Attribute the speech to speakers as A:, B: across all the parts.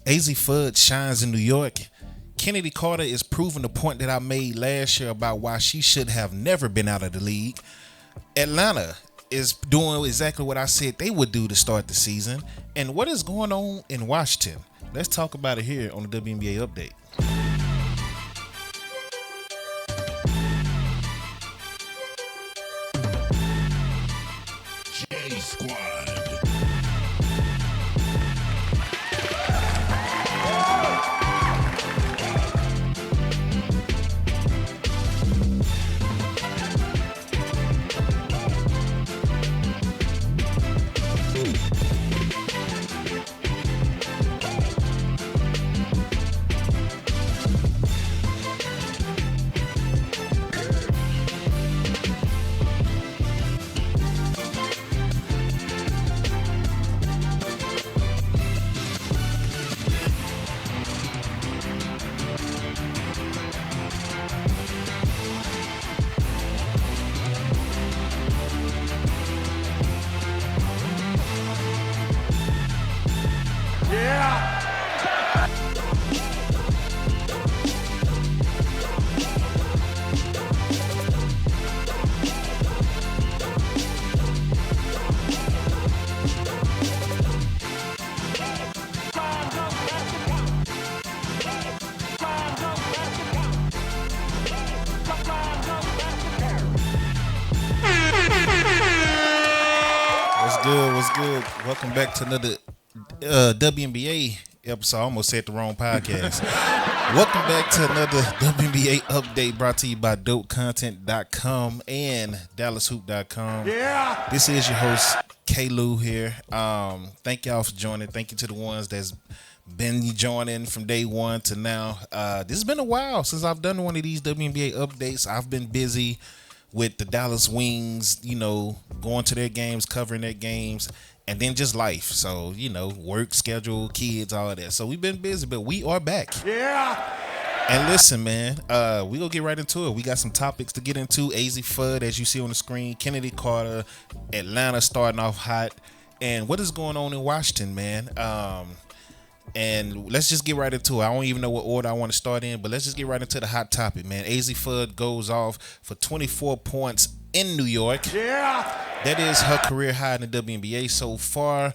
A: Azzi Fudd shines in New York. Chennedy Carter is proving the point that I made last year about why she should have never been out of the league. Atlanta is doing exactly what I said they would do to start the season. And what is going on in Washington? Let's talk about it here on the WNBA update. J Squad. What's good? What's good? Welcome back to another WNBA episode. I almost said the wrong podcast. Welcome back to another WNBA update brought to you by DopeContent.com and DallasHoop.com. Yeah. This is your host, K. Lou here. Thank y'all for joining. Thank you to the ones that's been joining from day one to now. This has been a while since I've done one of these WNBA updates. I've been busy with the Dallas Wings, going to their games, covering their games, and then just life. So, work, schedule, kids, all of that. So we've been busy, but we are back. Yeah. And listen, man, we gonna get right into it. We got some topics to get into. Azzi Fudd, as you see on the screen, Chennedy Carter, Atlanta starting off hot, and what is going on in Washington, man? And let's just get right into it. I don't even know what order I want to start in, but let's just get right into the hot topic, man. Azzi Fudd goes off for 24 points in New York. Yeah. That is her career high in the WNBA so far.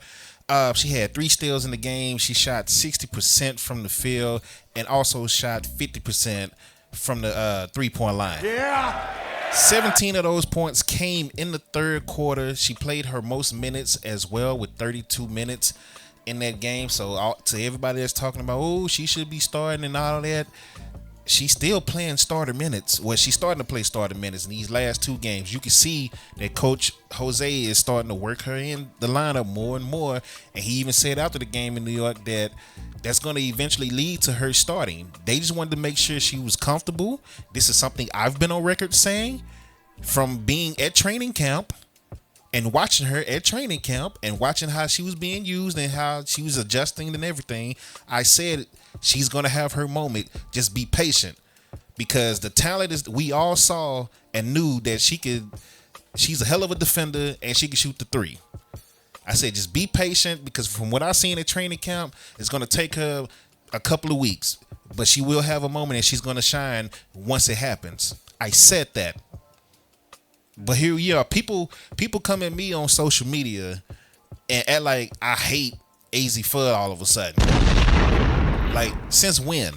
A: She had 3 steals in the game. She shot 60% from the field and also shot 50% from the three-point line. Yeah. 17 of those points came in the third quarter. She played her most minutes as well with 32 minutes in that game. So to everybody that's talking about, oh, she should be starting and all that, she's still playing starter minutes. Well, she's starting to play starter minutes in these last 2 games. You can see that Coach Jose is starting to work her in the lineup more and more. And he even said after the game in New York that that's going to eventually lead to her starting. They just wanted to make sure she was comfortable. This is something I've been on record saying from being at training camp and watching her at training camp and watching how she was being used and how she was adjusting and everything. I said she's going to have her moment. Just be patient, because the talent is, we all saw and knew that she's a hell of a defender and she can shoot the 3. I said just be patient, because from what I've seen at training camp, it's going to take her a couple of weeks, but she will have a moment and she's going to shine once it happens. I said that. But here we are. People come at me on social media and act like I hate Azzi Fudd all of a sudden. Like, since when?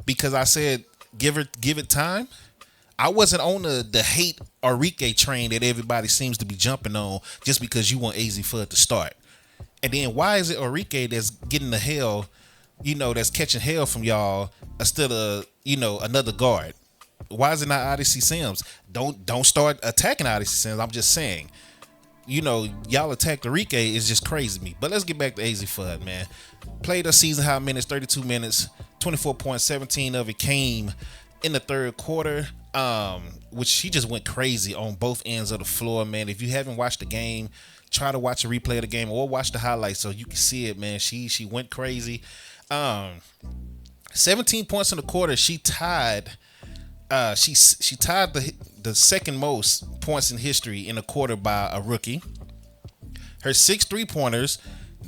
A: Because I said give it time. I wasn't on the hate Enrique train that everybody seems to be jumping on just because you want Azzi Fudd to start. And then why is it Enrique that's getting the hell, that's catching hell from y'all instead of, another guard? Why is it not Odyssey Sims? Don't start attacking Odyssey Sims. I'm just saying, y'all attacked Enrique is just crazy to me. But let's get back to Azzi Fudd, man. Played a season high minutes, 32 minutes, 24 points, 17 of it came in the third quarter, which she just went crazy on both ends of the floor, man. If you haven't watched the game, try to watch a replay of the game or watch the highlights so you can see it, man. She went crazy. 17 points in the quarter. She tied she tied the second most points in history in a quarter by a rookie. Her 6 3-pointers,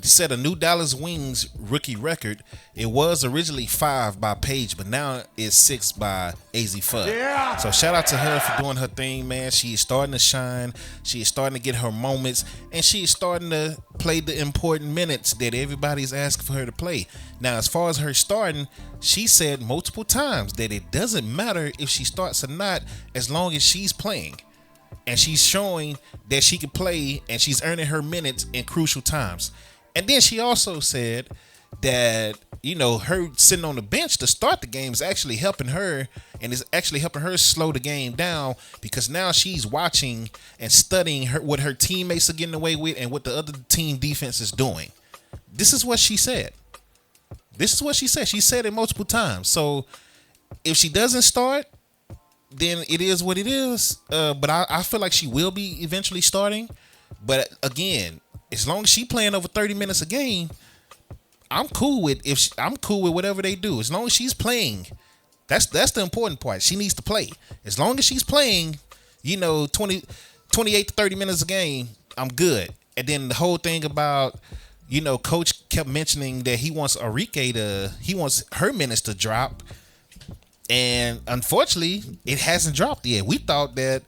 A: set a new Dallas Wings rookie record. It was originally 5 by Paige, but now it's 6 by Azzi Fudd. Yeah. So shout out to her for doing her thing, man. She is starting to shine. She is starting to get her moments, and she is starting to play the important minutes that everybody's asking for her to play. Now, as far as her starting, she said multiple times that it doesn't matter if she starts or not as long as she's playing. And she's showing that she can play, and she's earning her minutes in crucial times. And then she also said that, her sitting on the bench to start the game is actually helping her, and is actually helping her slow the game down, because now she's watching and studying what her teammates are getting away with and what the other team defense is doing. This is what she said. She said it multiple times. So if she doesn't start, then it is what it is. But I feel like she will be eventually starting. But again, as long as she playing over 30 minutes a game, I'm cool with whatever they do. As long as she's playing, that's the important part. She needs to play. As long as she's playing, 28 to 30 minutes a game, I'm good. And then the whole thing about, Coach kept mentioning that he wants her minutes to drop. And unfortunately, it hasn't dropped yet. We thought that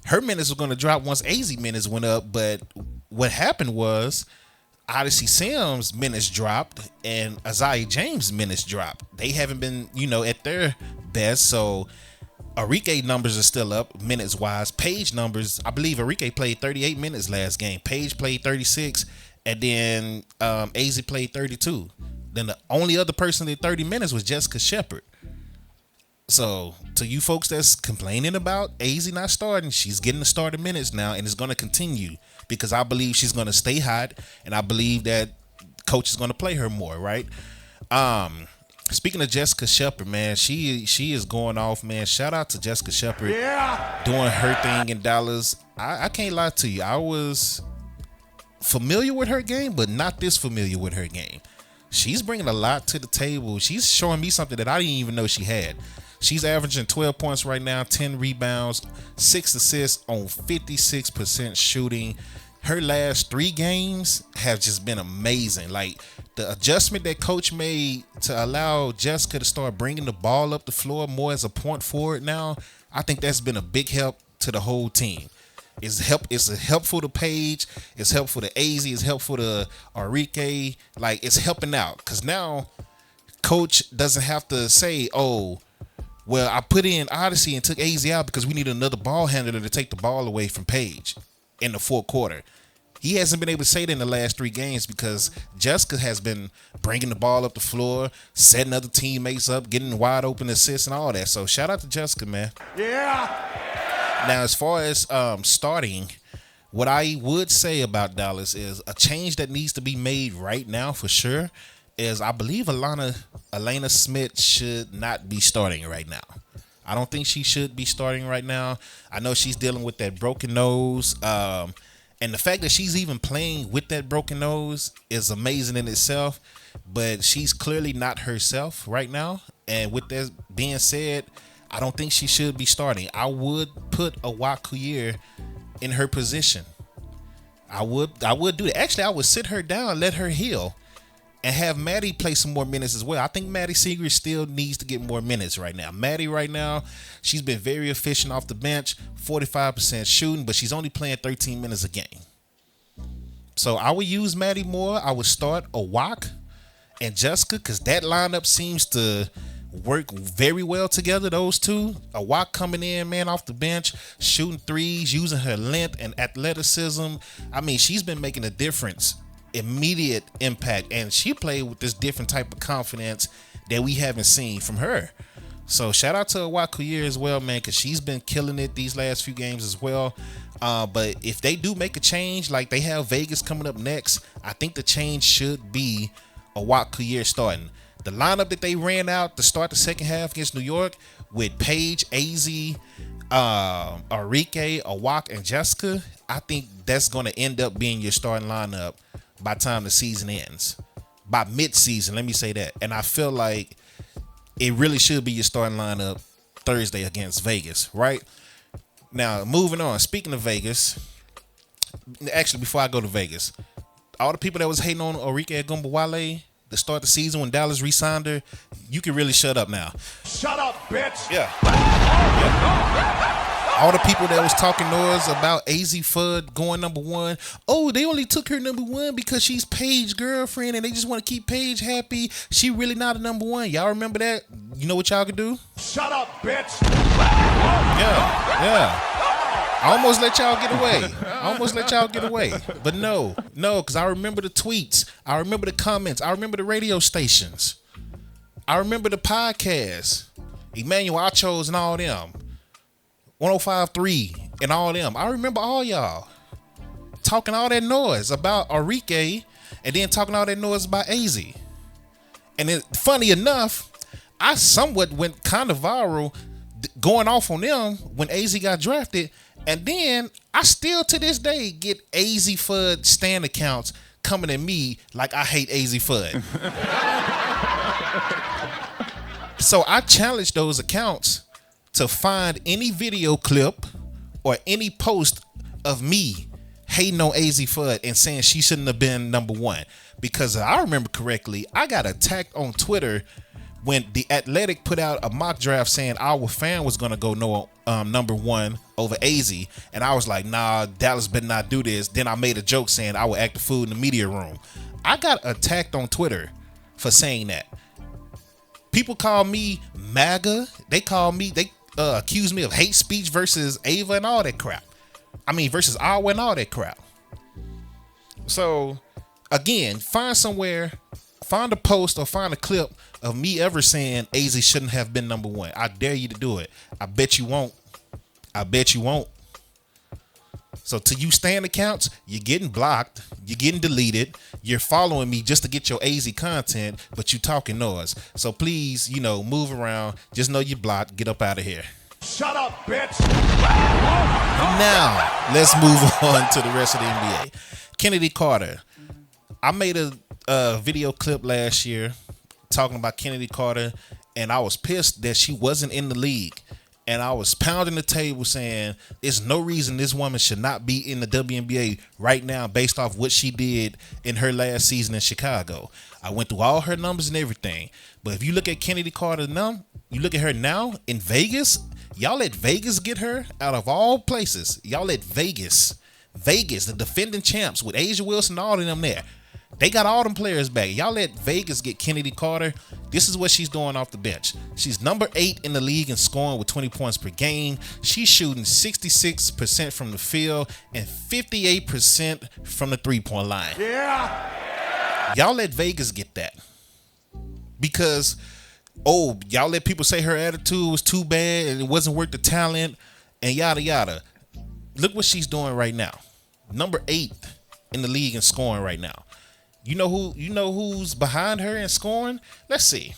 A: her minutes were going to drop once Azzi minutes went up, but what happened was Odyssey Sims minutes dropped and Isaiah James minutes dropped. They haven't been, at their best. So Arike numbers are still up minutes wise. Paige numbers, I believe Arike played 38 minutes last game. Paige played 36, and then Azzi played 32. Then the only other person that 30 minutes was Jessica Shepard. So, to you folks that's complaining about Azzi not starting, she's getting the starter minutes now, and it's going to continue because I believe she's going to stay hot, and I believe that coach is going to play her more, right? Speaking of Jessica Shepard, man, she is going off, man. Shout out to Jessica Shepard doing her thing in Dallas. I can't lie to you. I was familiar with her game, but not this familiar with her game. She's bringing a lot to the table. She's showing me something that I didn't even know she had. She's averaging 12 points right now, 10 rebounds, 6 assists on 56% shooting. Her last 3 games have just been amazing. Like, the adjustment that coach made to allow Jessica to start bringing the ball up the floor more as a point forward now, I think that's been a big help to the whole team. It's helpful to Paige. It's helpful to Azzi. It's helpful to Arike. Like, it's helping out because now coach doesn't have to say, "Oh, well, I put in Odyssey and took Azzi out because we need another ball handler to take the ball away from Paige in the fourth quarter." He hasn't been able to say that in the last 3 games because Jessica has been bringing the ball up the floor, setting other teammates up, getting wide open assists and all that. So shout out to Jessica, man. Yeah. Now, as far as starting, what I would say about Dallas is a change that needs to be made right now for sure is I believe Elena Smith should not be starting right now. I don't think she should be starting right now. I know she's dealing with that broken nose. And the fact that she's even playing with that broken nose is amazing in itself. But she's clearly not herself right now. And with that being said, I don't think she should be starting. I would put Awak Kuyer in her position. I would do that. Actually, I would sit her down, let her heal, and have Maddie play some more minutes as well. I think Maddie Seeger still needs to get more minutes right now. Maddie right now, she's been very efficient off the bench, 45% shooting, but she's only playing 13 minutes a game. So I would use Maddie more. I would start Awak and Jessica because that lineup seems to work very well together, those two. Awak coming in, man, off the bench, shooting threes, using her length and athleticism. I mean, she's been making a difference, immediate impact, and she played with this different type of confidence that we haven't seen from her. So shout out to Awak Kuyer as well, man, because she's been killing it these last few games as well. But if they do make a change, like they have Vegas coming up next, I think the change should be Awak Kuyer starting. The lineup that they ran out to start the second half against New York with Paige, Azzi, Arike, Awak, and Jessica, I think that's going to end up being your starting lineup by the time the season ends. By mid-season, let me say that. And I feel like it really should be your starting lineup Thursday against Vegas, right? Now, moving on. Speaking of Vegas, actually, before I go to Vegas, all the people that was hating on Arike Agumbawale to start the season when Dallas re-signed her, you can really shut up now.
B: Shut up, bitch.
A: Yeah. All the people that was talking noise about Azzi Fudd going number one. Oh, they only took her number one because she's Paige's girlfriend and they just want to keep Paige happy. She really not a number one. Y'all remember that? You know what y'all could do?
B: Shut up, bitch.
A: Yeah. I almost let y'all get away. But no, because I remember the tweets. I remember the comments. I remember the radio stations. I remember the podcasts. Emmanuel Achos and all them. 105.3 and all them. I remember all y'all talking all that noise about Arike and then talking all that noise about Azzi. And then, funny enough, I somewhat went kind of viral going off on them when Azzi got drafted. And then I still to this day get Azzi Fudd stan accounts coming at me like I hate Azzi Fudd. So I challenged those accounts to find any video clip or any post of me hating on Azzi Fudd and saying she shouldn't have been number one. Because I remember correctly, I got attacked on Twitter when The Athletic put out a mock draft saying our fan was going to go number one over Azzi. And I was like, nah, Dallas better not do this. Then I made a joke saying I would act the fool in the media room. I got attacked on Twitter for saying that. People call me MAGA. They accuse me of hate speech versus Ava and all that crap. I mean, versus Awa and all that crap. So, again, find a post or find a clip of me ever saying Azzi shouldn't have been number one. I dare you to do it. I bet you won't. So to you stan accounts, you're getting blocked, you're getting deleted, you're following me just to get your Azzi content, but you talking noise. So please, move around. Just know you're blocked. Get up out of here.
B: Shut up, bitch.
A: Now, let's move on to the rest of the NBA. Chennedy Carter. I made a video clip last year talking about Chennedy Carter, and I was pissed that she wasn't in the league. And I was pounding the table saying there's no reason this woman should not be in the WNBA right now based off what she did in her last season in Chicago. I went through all her numbers and everything. But if you look at Chennedy Carter now, you look at her now in Vegas, y'all let Vegas get her out of all places. Y'all let Vegas, the defending champs with Asia Wilson and all of them there. They got all them players back. Y'all let Vegas get Chennedy Carter. This is what she's doing off the bench. She's number 8 in the league in scoring with 20 points per game. She's shooting 66% from the field and 58% from the three-point line.
B: Yeah.
A: Y'all let Vegas get that. Because, y'all let people say her attitude was too bad and it wasn't worth the talent and yada, yada. Look what she's doing right now. Number 8 in the league in scoring right now. You know who's behind her in scoring? Let's see.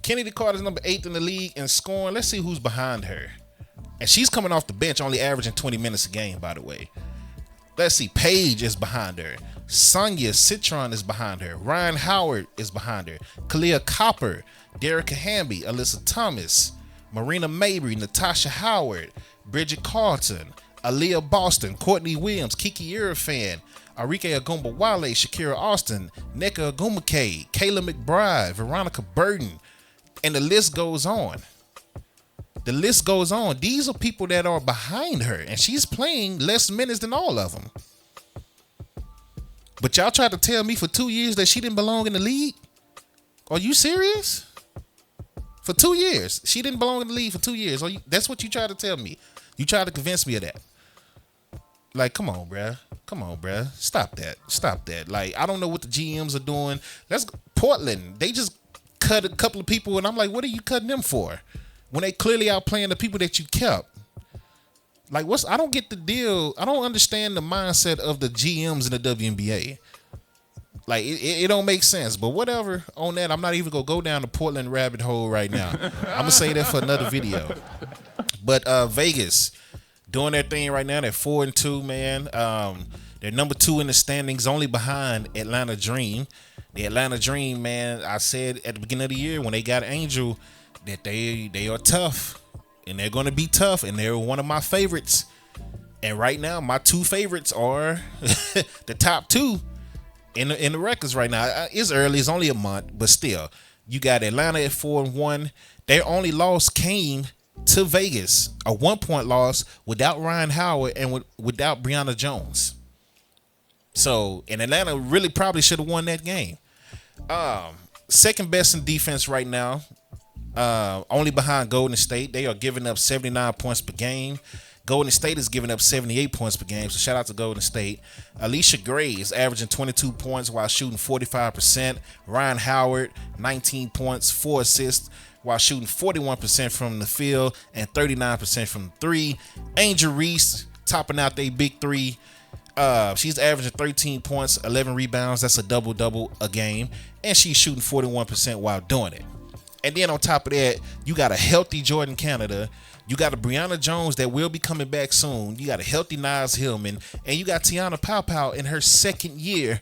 A: Chennedy Carter's number 8 in the league in scoring. Let's see who's behind her. And she's coming off the bench, only averaging 20 minutes a game, by the way. Let's see. Paige is behind her. Sonia Citron is behind her. Ryan Howard is behind her. Kalia Copper, Derek Hamby, Alyssa Thomas, Marina Mabry, Natasha Howard, Bridget Carlton, Aaliyah Boston, Courtney Williams, Kiki Irfan, Arike Agumbawale, Shakira Austin, Nneka Ogwumike, Kayla McBride, Veronica Burton, and the list goes on. These are people that are behind her, and she's playing less minutes than all of them. But y'all tried to tell me for 2 years that she didn't belong in the league? Are you serious? For 2 years. She didn't belong in the league for 2 years. That's what you tried to tell me. You tried to convince me of that. Like, come on, bruh. Stop that. Like, I don't know what the GMs are doing. That's Portland. They just cut a couple of people, and I'm like, what are you cutting them for? When they clearly outplaying the people that you kept. Like, I don't get the deal. I don't understand the mindset of the GMs in the WNBA. Like, it don't make sense. But whatever on that, I'm not even going to go down the Portland rabbit hole right now. I'm going to say that for another video. But Vegas doing their thing right now. They're 4-2, man. They're number 2 in the standings, only behind Atlanta Dream. The Atlanta Dream, man, I said at the beginning of the year when they got Angel that they are tough. And they're going to be tough. And they're one of my favorites. And right now, my two favorites are the top two in the records right now. It's early, it's only a month, but still, you got Atlanta at 4-1. Their only loss came to Vegas, a 1-point loss without Ryan Howard and without Breonna Jones. So, and Atlanta really probably should have won that game. Second best in defense right now, only behind Golden State. They are giving up 79 points per game. Golden State is giving up 78 points per game, so shout out to Golden State. Alicia Gray is averaging 22 points while shooting 45%. Ryan Howard, 19 points, 4 assists while shooting 41% from the field and 39% from three. Angel Reese topping out their big three. She's averaging 13 points, 11 rebounds. That's a double-double a game. And she's shooting 41% while doing it. And then on top of that, you got a healthy Jordan Canada. You got a Breonna Jones that will be coming back soon. You got a healthy Naz Hillman. And you got Tiana Powpow in her second year.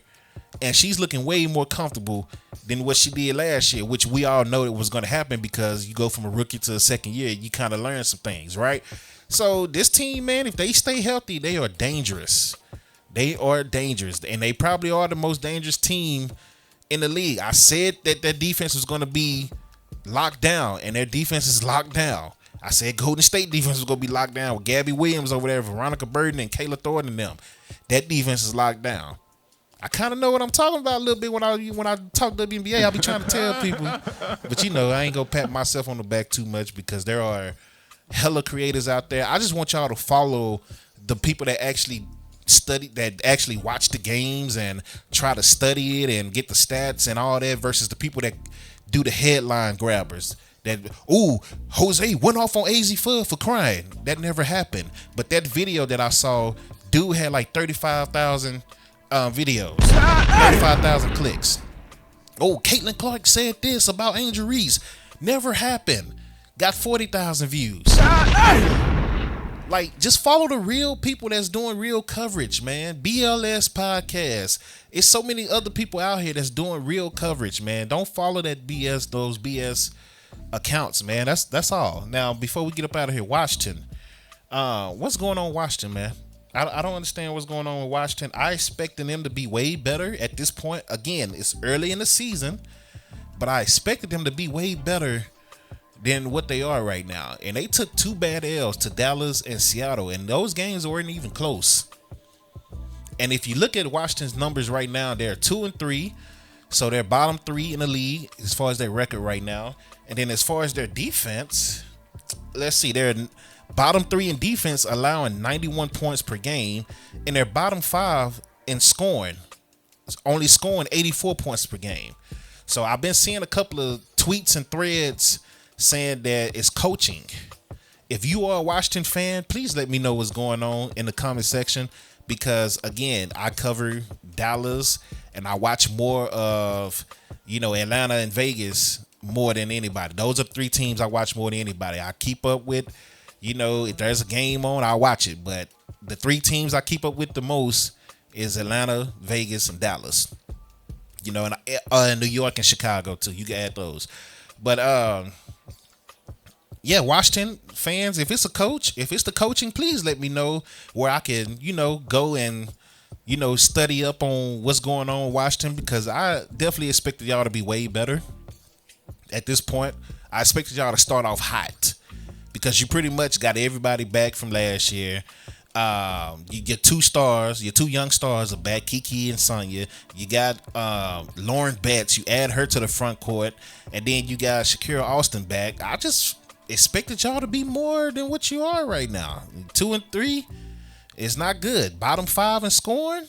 A: And she's looking way more comfortable than what she did last year, which we all know it was going to happen because you go from a rookie to a second year. You kind of learn some things, right? So this team, man, if they stay healthy, they are dangerous. They are dangerous. And they probably are the most dangerous team in the league. I said that their defense was going to be locked down, and their defense is locked down. I said Golden State defense was going to be locked down with Gabby Williams over there, Veronica Burden, and Kayla Thornton and them. That defense is locked down. I kind of know what I'm talking about a little bit when I talk WNBA. I be trying to tell people. But, I ain't going to pat myself on the back too much because there are hella creators out there. I just want y'all to follow the people that actually watch the games and try to study it and get the stats and all that versus the people that do the headline grabbers. That, Jose went off on Azzi Fudd for crying. That never happened. But that video that I saw, dude had like 35,000 videos, 35,000 clicks. Caitlin Clark said this about Angel Reese. Never happened. Got 40,000 views. Like, just follow the real people that's doing real coverage, man. BLS podcast. It's so many other people out here that's doing real coverage, man. Don't follow that BS, those BS accounts, man. That's all. Now, before we get up out of here, Washington. What's going on in Washington, man? I don't understand what's going on with Washington. I expected them to be way better at this point. Again, it's early in the season, but I expected them to be way better than what they are right now. And they took 2 bad L's to Dallas and Seattle, and those games weren't even close. And if you look at Washington's numbers right now, they're 2-3. So they're bottom 3 in the league as far as their record right now. And then as far as their defense, let's see, they're bottom 3 in defense, allowing 91 points per game, and they're bottom 5 in scoring, only scoring 84 points per game. So I've been seeing a couple of tweets and threads saying that it's coaching. If you are a Washington fan, please let me know what's going on in the comment section, because again, I cover Dallas and I watch more of, Atlanta and Vegas more than anybody. Those are 3 teams I watch more than anybody. I keep up with, if there's a game on, I watch it. But the 3 teams I keep up with the most is Atlanta, Vegas, and Dallas. And New York and Chicago too. You can add those. But yeah, Washington fans, if it's the coaching, please let me know where I can, go and, study up on what's going on in Washington, because I definitely expected y'all to be way better at this point. I expected y'all to start off hot because you pretty much got everybody back from last year. Your 2 young stars are back, Kiki and Sonya. You got Lauren Betts. You add her to the front court, and then you got Shakira Austin back. I just expected y'all to be more than what you are right now. 2-3 is not good. Bottom 5 in scoring,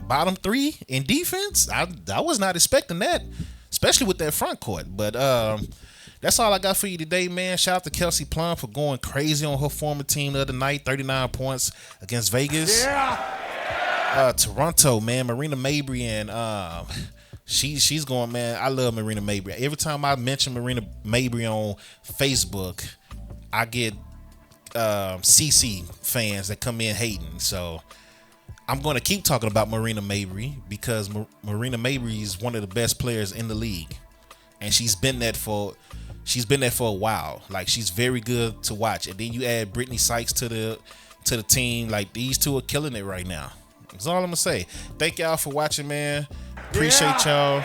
A: bottom 3 in defense. I was not expecting that, especially with that front court. But that's all I got for you today, man. Shout out to Kelsey Plum for going crazy on her former team the other night. 39 points against Vegas. Yeah. Toronto, man. Marina Mabry and she's going, man. I love Marina Mabry. Every time I mention Marina Mabry on Facebook, I get CC fans that come in hating. So I'm going to keep talking about Marina Mabry because Marina Mabry is one of the best players in the league, and she's been that for a while. Like, she's very good to watch. And then you add Brittany Sykes to the to the team. Like, these two are killing it right now. That's all I'm gonna say. Thank y'all for watching, man. Appreciate y'all.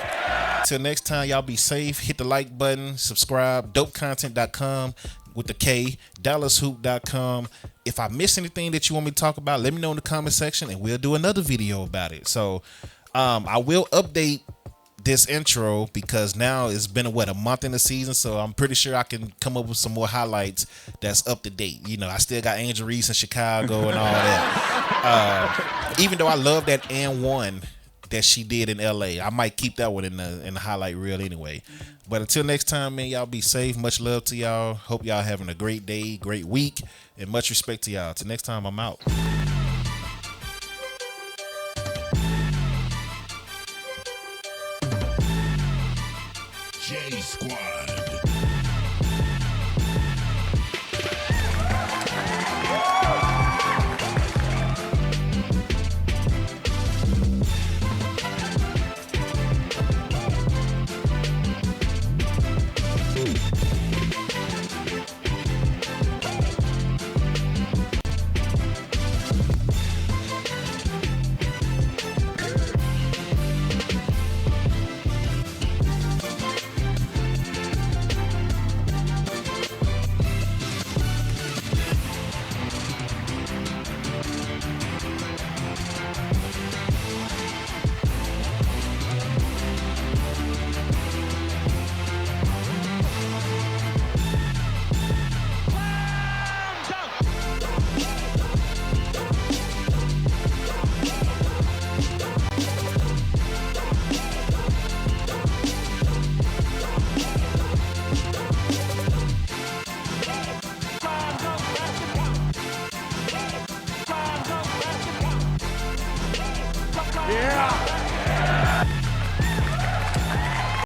A: Till next time, y'all be safe. Hit the like button, subscribe. Dopecontent.com with the K. DallasHoop.com. If I miss anything that you want me to talk about, let me know in the comment section, and we'll do another video about it. So, I will update this intro because now it's been a month in the season, so I'm pretty sure I can come up with some more highlights that's up to date. You know, I still got Angel Reese in Chicago and all that. Even though I love that and one that she did in LA, I might keep that one in the highlight reel anyway. But until next time, man, y'all be safe. Much love to y'all. Hope y'all having a great day, great week, and much respect to y'all. Till next time, I'm out.
C: J Squad.